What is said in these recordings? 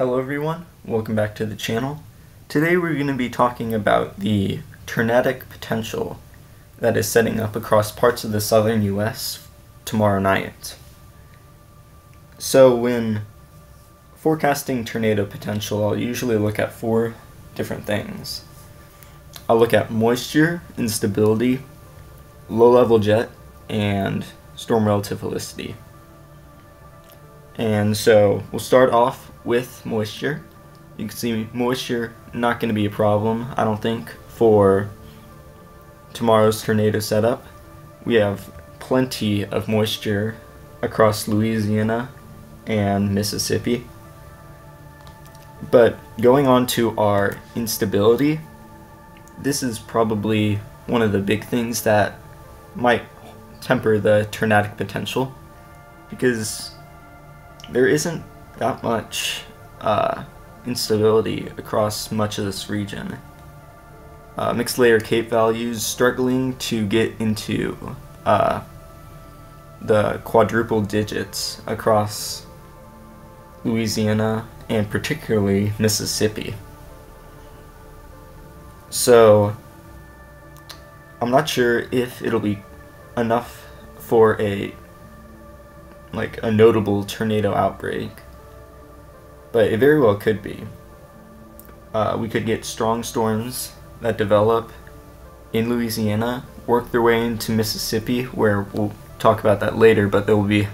Hello everyone, welcome back to the channel. Today we're going to be talking about the tornadic potential that is setting up across parts of the southern US tomorrow night. So when forecasting tornado potential, I'll usually look at four different things. I'll look at moisture, instability, low-level jet, and storm relative velocity. And so we'll start off with moisture. You can see moisture not going to be a problem, I don't think, for tomorrow's tornado setup. We have plenty of moisture across Louisiana and Mississippi. But going on to our instability, this is probably one of the big things that might temper the tornadic potential, because there isn't that much instability across much of this region. Mixed layer CAPE values struggling to get into the quadruple digits across Louisiana and particularly Mississippi. So I'm not sure if it'll be enough for a notable tornado outbreak, but it very well could be. We could get strong storms that develop in Louisiana, work their way into Mississippi, where we'll talk about that later, but there will be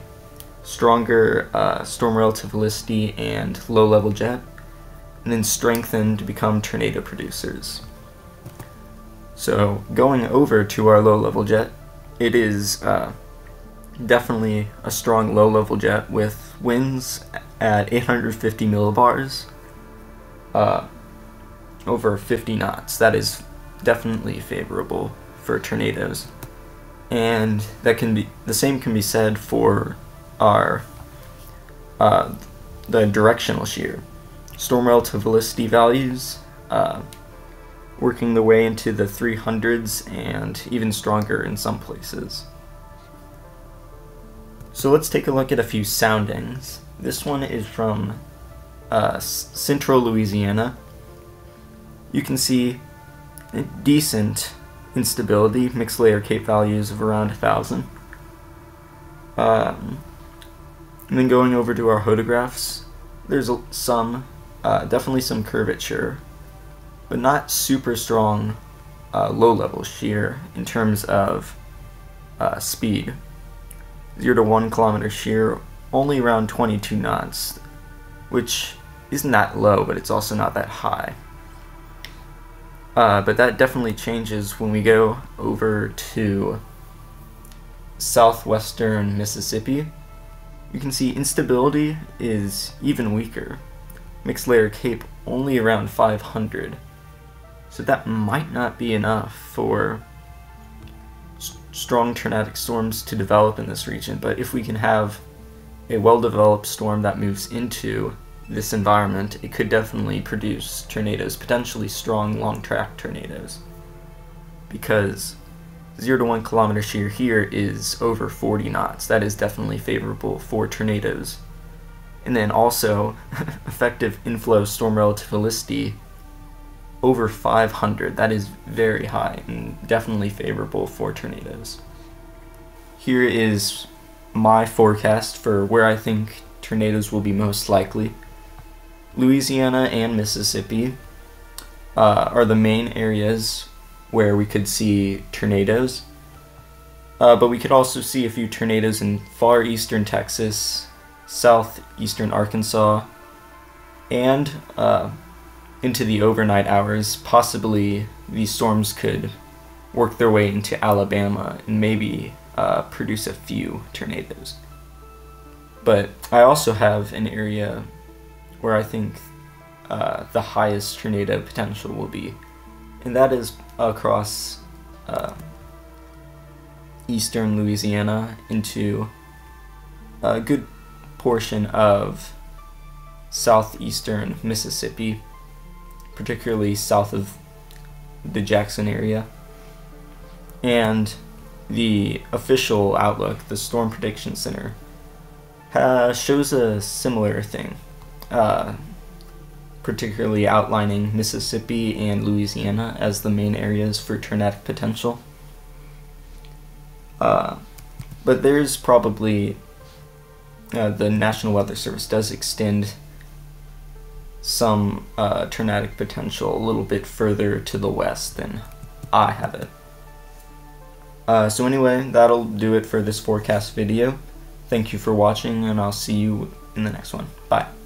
stronger storm relative velocity and low-level jet, and then strengthen to become tornado producers. So going over to our low-level jet, it is definitely a strong low-level jet with winds at 850 millibars, over 50 knots. That is definitely favorable for tornadoes, and the same can be said for our the directional shear. Storm relative velocity values working the way into the 300s and even stronger in some places. So let's take a look at a few soundings. This one is from central Louisiana. You can see decent instability, mixed layer CAPE values of around 1,000. And then going over to our photographs, there's definitely some curvature, but not super strong low-level shear in terms of speed. 0 to 1 kilometer shear, only around 22 knots, which isn't that low, but it's also not that high. But that definitely changes when we go over to southwestern Mississippi. You can see instability is even weaker. Mixed layer CAPE only around 500. So that might not be enough for strong tornadic storms to develop in this region, but if we can have a well-developed storm that moves into this environment, it could definitely produce tornadoes, potentially strong long-track tornadoes, because 0 to 1 kilometer shear here is over 40 knots. That is definitely favorable for tornadoes. And then also effective inflow storm relative velocity over 500. That is very high and definitely favorable for tornadoes. Here is my forecast for where I think tornadoes will be most likely. Louisiana and Mississippi are the main areas where we could see tornadoes, but we could also see a few tornadoes in far eastern Texas, southeastern Arkansas, and into the overnight hours. Possibly these storms could work their way into Alabama and maybe produce a few tornadoes. But I also have an area where I think the highest tornado potential will be, and that is across eastern Louisiana into a good portion of southeastern Mississippi, particularly south of the Jackson area. And the official outlook, the Storm Prediction Center, shows a similar thing. particularly outlining Mississippi and Louisiana as the main areas for tornadic potential. But there's probably, the National Weather Service does extend some tornadic potential a little bit further to the west than I have it. So anyway, that'll do it for this forecast video. Thank you for watching, and I'll see you in the next one. Bye.